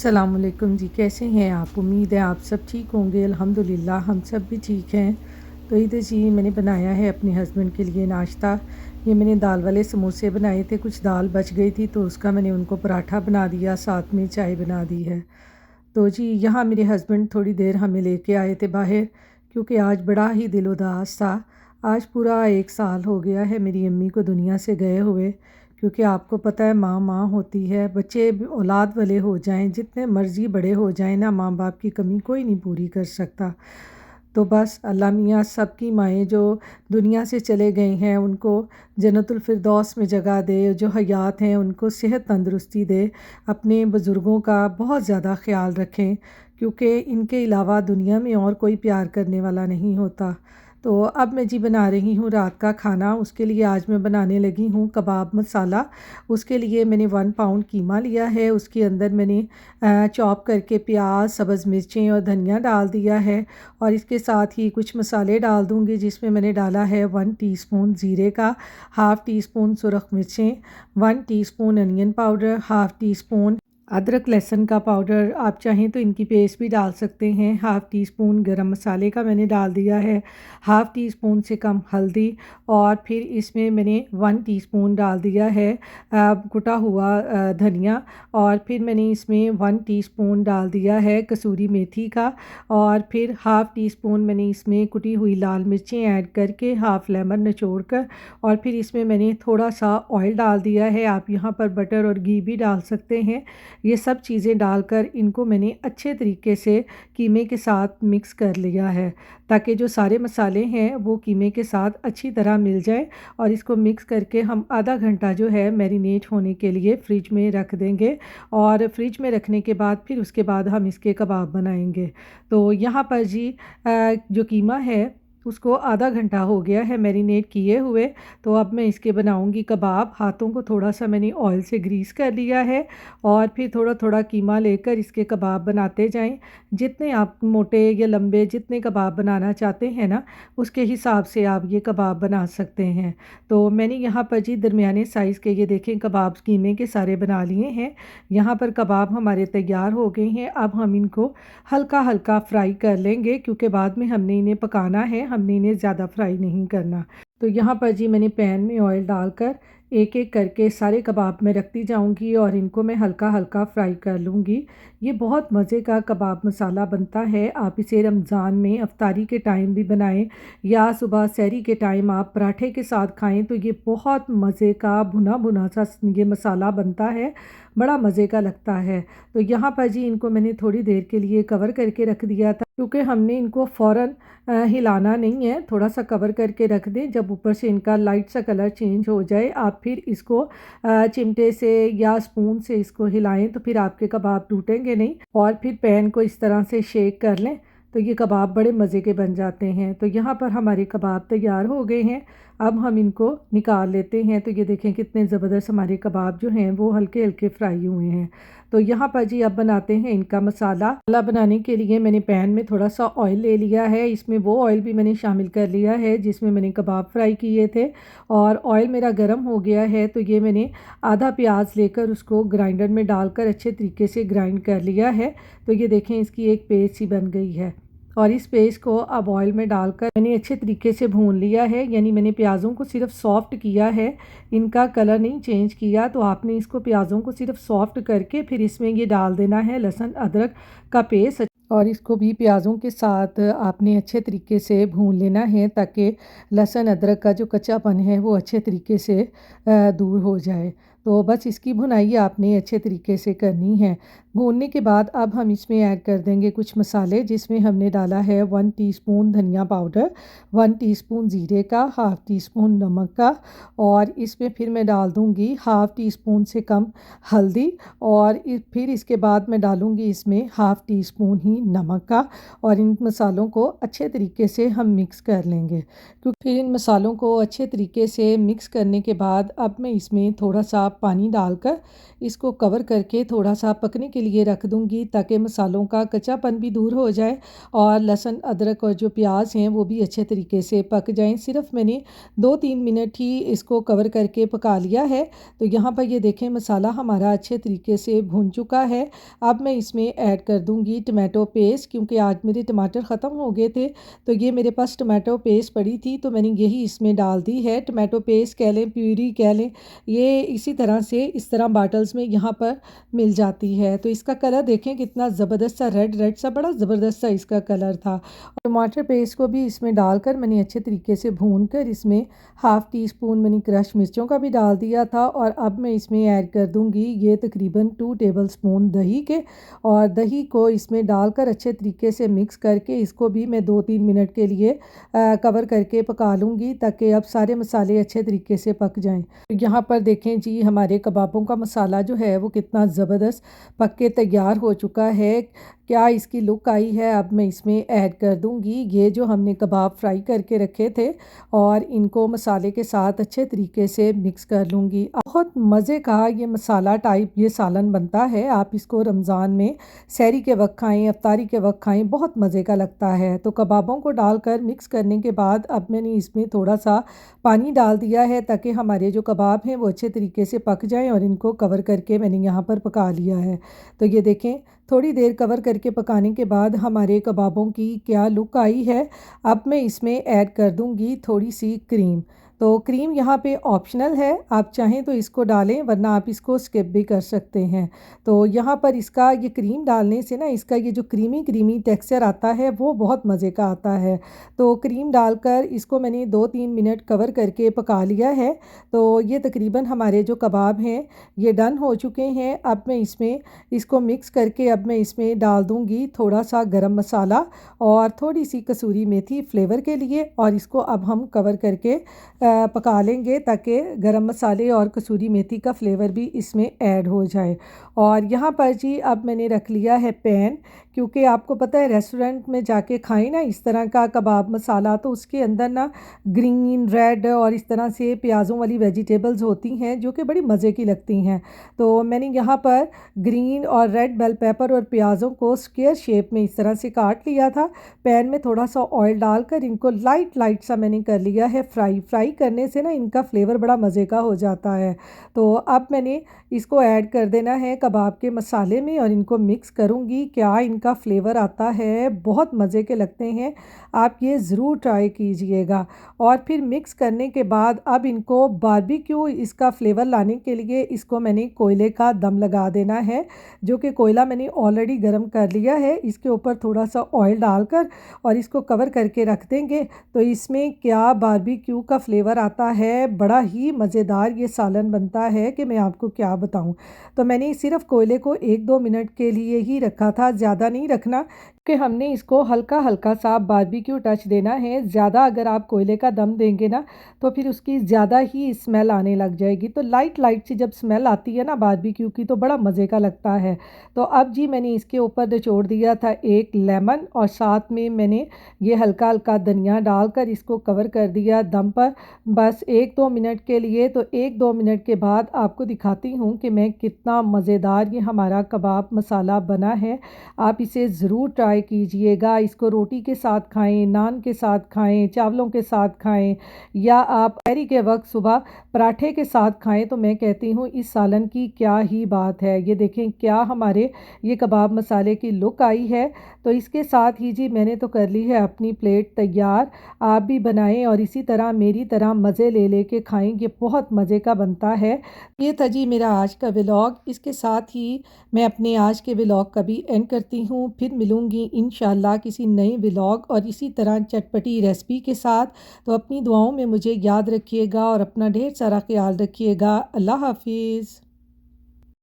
अस्सलामुअलैकुम जी, कैसे हैं आप? उम्मीद है आप सब ठीक होंगे। अल्हम्दुलिल्लाह हम सब भी ठीक हैं। तो इधर जी मैंने बनाया है अपने हस्बैंड के लिए नाश्ता। ये मैंने दाल वाले समोसे बनाए थे, कुछ दाल बच गई थी तो उसका मैंने उनको पराठा बना दिया, साथ में चाय बना दी है। तो जी यहाँ मेरे हस्बैंड थोड़ी देर हमें लेके आए थे बाहर, क्योंकि आज बड़ा ही दिल उदास था। आज पूरा 1 साल हो गया है मेरी अम्मी को दुनिया से गए हुए। क्योंकि आपको पता है माँ माँ होती है, बच्चे औलाद वाले हो जाएं, जितने मर्ज़ी बड़े हो जाएं ना, माँ बाप की कमी कोई नहीं पूरी कर सकता। तो बस अल्लाह मियाँ सबकी माएँ जो दुनिया से चले गए हैं उनको जन्नतुल फिरदौस में जगह दे, जो हयात हैं उनको सेहत तंदुरुस्ती दे। अपने बुज़ुर्गों का बहुत ज़्यादा ख़्याल रखें, क्योंकि इनके अलावा दुनिया में और कोई प्यार करने वाला नहीं होता। तो अब मैं जी बना रही हूँ रात का खाना। उसके लिए आज मैं बनाने लगी हूँ कबाब मसाला। उसके लिए मैंने 1 पाउंड कीमा लिया है, उसके अंदर मैंने चॉप करके प्याज, सब्ज़ मिर्चें और धनिया डाल दिया है। और इसके साथ ही कुछ मसाले डाल दूँगी, जिसमें मैंने डाला है 1 टीस्पून ज़ीरे का, हाफ़ टी स्पून सुरख मिर्चें, 1 teaspoon onion powder, half tea spoon अदरक लहसुन का पाउडर, आप चाहें तो इनकी पेस्ट भी डाल सकते हैं। हाफ़ टी स्पून गरम मसाले का मैंने डाल दिया है, हाफ़ टी स्पून से कम हल्दी, और फिर इसमें मैंने 1 टीस्पून डाल दिया है कुटा हुआ धनिया, और फिर मैंने इसमें 1 टीस्पून डाल दिया है कसूरी मेथी का, और फिर हाफ़ टी स्पून मैंने इसमें कुटी हुई लाल मिर्चें ऐड करके हाफ़ लेमन निचोड़ कर, और फिर इसमें मैंने थोड़ा सा ऑयल डाल दिया है। आप यहाँ पर बटर और घी भी डाल सकते हैं। ये सब चीज़ें डालकर इनको मैंने अच्छे तरीके से कीमे के साथ मिक्स कर लिया है, ताकि जो सारे मसाले हैं वो कीमे के साथ अच्छी तरह मिल जाए। और इसको मिक्स करके हम आधा घंटा जो है मैरिनेट होने के लिए फ़्रिज में रख देंगे, और फ्रिज में रखने के बाद फिर उसके बाद हम इसके कबाब बनाएंगे। तो यहाँ पर जी जो कीमा है उसको आधा घंटा हो गया है मैरिनेट किए हुए। तो अब मैं इसके बनाऊंगी कबाब। हाथों को थोड़ा सा मैंने ऑयल से ग्रीस कर लिया है, और फिर थोड़ा थोड़ा कीमा लेकर इसके कबाब बनाते जाएं। जितने आप मोटे या लंबे जितने कबाब बनाना चाहते हैं ना, उसके हिसाब से आप ये कबाब बना सकते हैं। तो मैंने यहाँ पर जी दरमियाने साइज़ के ये देखें कबाब कीमे के सारे बना लिए हैं। यहाँ पर कबाब हमारे तैयार हो गए हैं। अब हम इनको हल्का हल्का फ्राई कर लेंगे, क्योंकि बाद में हमने इन्हें पकाना है, हमने इन्हें ज़्यादा फ्राई नहीं करना। तो यहाँ पर जी मैंने पैन में ऑयल डालकर एक एक करके सारे कबाब में रखती जाऊंगी, और इनको मैं हल्का हल्का फ्राई कर लूँगी। ये बहुत मज़े का कबाब मसाला बनता है। आप इसे रमज़ान में अफ्तारी के टाइम भी बनाएं, या सुबह सहरी के टाइम आप पराठे के साथ खाएं, तो ये बहुत मज़े का भुना भुना सा ये मसाला बनता है, बड़ा मज़े का लगता है। तो यहाँ पर जी इनको मैंने थोड़ी देर के लिए कवर करके रख दिया था, क्योंकि हमने इनको फ़ौरन हिलाना नहीं है, थोड़ा सा कवर करके रख दें। जब ऊपर से इनका लाइट सा कलर चेंज हो जाए, आप फिर इसको चिमटे से या स्पून से इसको हिलाएं, तो फिर आपके कबाब टूटेंगे नहीं। और फिर पैन को इस तरह से शेक कर लें, तो ये कबाब बड़े मज़े के बन जाते हैं। तो यहाँ पर हमारे कबाब तैयार हो गए हैं। अब हम इनको निकाल लेते हैं। तो ये देखें कितने ज़बरदस्त हमारे कबाब जो हैं वो हल्के हल्के फ्राई हुए हैं। तो यहाँ पर जी अब बनाते हैं इनका मसाला बनाने के लिए मैंने पैन में थोड़ा सा ऑयल ले लिया है। इसमें वो ऑयल भी मैंने शामिल कर लिया है जिसमें मैंने कबाब फ्राई किए थे, और ऑयल मेरा गर्म हो गया है। तो ये मैंने आधा प्याज लेकर उसको ग्राइंडर में डालकर अच्छे तरीके से ग्राइंड कर लिया है। तो ये देखें इसकी एक पेस्ट सी बन गई है, और इस पेस्ट को अब ऑयल में डालकर मैंने अच्छे तरीके से भून लिया है। यानी मैंने प्याज़ों को सिर्फ सॉफ्ट किया है, इनका कलर नहीं चेंज किया। तो आपने इसको प्याज़ों को सिर्फ सॉफ्ट करके फिर इसमें ये डाल देना है लहसुन अदरक का पेस्ट, और इसको भी प्याज़ों के साथ आपने अच्छे तरीके से भून लेना है, ताकि लहसुन अदरक का जो कच्चापन है वो अच्छे तरीके से दूर हो जाए। तो बस इसकी भुनाई आपने अच्छे तरीके से करनी है। भूनने के बाद अब हम इसमें ऐड कर देंगे कुछ मसाले, जिसमें हमने डाला है 1 टीस्पून धनिया पाउडर, 1 टीस्पून ज़ीरे का, हाफ़ टी स्पून नमक का, और इसमें फिर मैं डाल दूँगी हाफ़ टी स्पून से कम हल्दी, और फिर इसके बाद मैं डालूँगी इसमें हाफ़ टी स्पून ही नमक का। और इन मसालों को अच्छे तरीके से हम मिक्स कर लेंगे। क्योंकि इन मसालों को अच्छे तरीके से मिक्स करने के बाद अब मैं इसमें थोड़ा सा पानी डालकर इसको कवर करके थोड़ा सा पकने के लिए रख दूँगी, ताकि मसालों का कच्चापन भी दूर हो जाए और लहसुन अदरक और जो प्याज हैं वो भी अच्छे तरीके से पक जाएं। सिर्फ मैंने 2-3 मिनट ही इसको कवर करके पका लिया है। तो यहाँ पर ये देखें मसाला हमारा अच्छे तरीके से भुन चुका है। अब मैं इसमें ऐड कर दूँगी टमाटो पेस्ट, क्योंकि आज मेरे टमाटर ख़त्म हो गए थे, तो ये मेरे पास टमाटो पेस्ट पड़ी थी तो मैंने यही इसमें डाल दी है। टमाटो पेस्ट कह लें, प्यूरी कह लें, ये इसी तरह से इस तरह बाटल्स में यहाँ पर मिल जाती है। तो इसका कलर देखें कितना ज़बरदस्त सा रेड रेड सा, बड़ा ज़बरदस्त सा इसका कलर था। और टमाटर पेस्ट को भी इसमें डालकर मैंने अच्छे तरीके से भून कर इसमें हाफ़ टी स्पून मैंने क्रश मिर्चों का भी डाल दिया था। और अब मैं इसमें ऐड कर दूँगी ये तकरीबन 2 टेबल स्पून दही के, और दही को इसमें डालकर अच्छे तरीके से मिक्स करके इसको भी मैं 2-3 मिनट के लिए कवर करके पका लूँगी, ताकि अब सारे मसाले अच्छे तरीके से पक जाएं। तो यहाँ पर देखें जी हमारे कबाबों का मसाला जो है वो कितना ज़बरदस्त पक के तैयार हो चुका है। क्या इसकी लुक आई है। अब मैं इसमें ऐड कर दूँगी ये जो हमने कबाब फ्राई करके रखे थे, और इनको मसाले के साथ अच्छे तरीके से मिक्स कर लूँगी। बहुत मज़े का ये मसाला टाइप ये सालन बनता है। आप इसको रमज़ान में सहरी के वक्त खाएँ, अफ्तारी के वक्त खाएँ, बहुत मज़े का लगता है। तो कबाबों को डालकर मिक्स करने के बाद अब मैंने इसमें थोड़ा सा पानी डाल दिया है, ताकि हमारे जो कबाब हैं वो अच्छे तरीके से पक जाएँ, और इनको कवर करके मैंने यहाँ पर पका लिया है। तो ये देखें थोड़ी देर कवर करके पकाने के बाद हमारे कबाबों की क्या लुक आई है। अब मैं इसमें ऐड कर दूँगी थोड़ी सी क्रीम। तो क्रीम यहाँ पे ऑप्शनल है, आप चाहें तो इसको डालें, वरना आप इसको स्किप भी कर सकते हैं। तो यहाँ पर इसका ये क्रीम डालने से ना इसका ये जो क्रीमी क्रीमी टेक्सचर आता है वो बहुत मज़े का आता है। तो क्रीम डालकर इसको मैंने 2-3 मिनट कवर करके पका लिया है। तो ये तकरीबन हमारे जो कबाब हैं ये डन हो चुके हैं। अब मैं इसमें इसको मिक्स करके अब मैं इसमें डाल दूँगी थोड़ा सा गरम मसाला और थोड़ी सी कसूरी मेथी फ्लेवर के लिए, और इसको अब हम कवर करके पका लेंगे, ताकि गरम मसाले और कसूरी मेथी का फ्लेवर भी इसमें ऐड हो जाए। और यहाँ पर जी अब मैंने रख लिया है पैन, क्योंकि आपको पता है रेस्टोरेंट में जाके खाएं ना इस तरह का कबाब मसाला, तो उसके अंदर ना ग्रीन रेड और इस तरह से प्याज़ों वाली वेजिटेबल्स होती हैं जो कि बड़ी मज़े की लगती हैं। तो मैंने यहाँ पर ग्रीन और रेड बेल पेपर और प्याज़ों को स्क्वायर शेप में इस तरह से काट लिया था। पैन में थोड़ा सा ऑयल डालकर इनको लाइट लाइट सा मैंने कर लिया है फ्राई करने से ना इनका फ्लेवर बड़ा मज़े का हो जाता है। तो अब मैंने इसको ऐड कर देना है कबाब के मसाले में और इनको मिक्स करूँगी। क्या इनका फ्लेवर आता है, बहुत मज़े के लगते हैं। आप ये ज़रूर ट्राई कीजिएगा। और फिर मिक्स करने के बाद अब इनको बारबेक्यू इसका फ्लेवर लाने के लिए इसको मैंने कोयले का दम लगा देना है, जो कि कोयला मैंने ऑलरेडी गर्म कर लिया है। इसके ऊपर थोड़ा सा ऑयल डालकर और इसको कवर करके रख देंगे, तो इसमें क्या बारबेक्यू का फ्लेवर आता है। बड़ा ही मज़ेदार ये सालन बनता है कि मैं आपको क्या बताऊं। तो मैंने सिर्फ कोयले को 1-2 मिनट के लिए ही रखा था, ज़्यादा नहीं रखना, कि हमने इसको हल्का हल्का सा बारबेक्यू टच देना है। ज़्यादा अगर आप कोयले का दम देंगे ना तो फिर उसकी ज़्यादा ही स्मेल आने लग जाएगी। तो लाइट लाइट सी जब स्मेल आती है ना बारबेक्यू की तो बड़ा मज़े का लगता है। तो अब जी मैंने इसके ऊपर निचोड़ दिया था एक लेमन, और साथ में मैंने ये हल्का हल्का धनिया डालकर इसको कवर कर दिया दम पर बस 1-2 मिनट के लिए। तो 1-2 मिनट के बाद आपको दिखाती हूँ कि मैं कितना मज़ेदार ये हमारा कबाब मसाला बना है। आप इसे ज़रूर ट्राई कीजिएगा। इसको रोटी के साथ खाएं, नान के साथ खाएं, चावलों के साथ खाएं, या आप सहरी के वक्त सुबह पराठे के साथ खाएं। तो मैं कहती हूँ इस सालन की क्या ही बात है। ये देखें क्या हमारे ये कबाब मसाले की लुक आई है। तो इसके साथ ही जी मैंने तो कर ली है अपनी प्लेट तैयार। आप भी बनाएं और इसी तरह मेरी तरह मज़े ले ले के खाएं, ये बहुत मज़े का बनता है। ये था जी मेरा आज का व्लॉग। इसके साथ ही मैं अपने आज के व्लॉग का भी एंड करती हूँ। फिर मिलूँगी इंशाल्लाह किसी नए व्लॉग और इसी तरह चटपटी रेसिपी के साथ। तो अपनी दुआओं में मुझे याद रखिएगा और अपना ढेर सारा ख्याल रखिएगा। अल्लाह हाफिज़।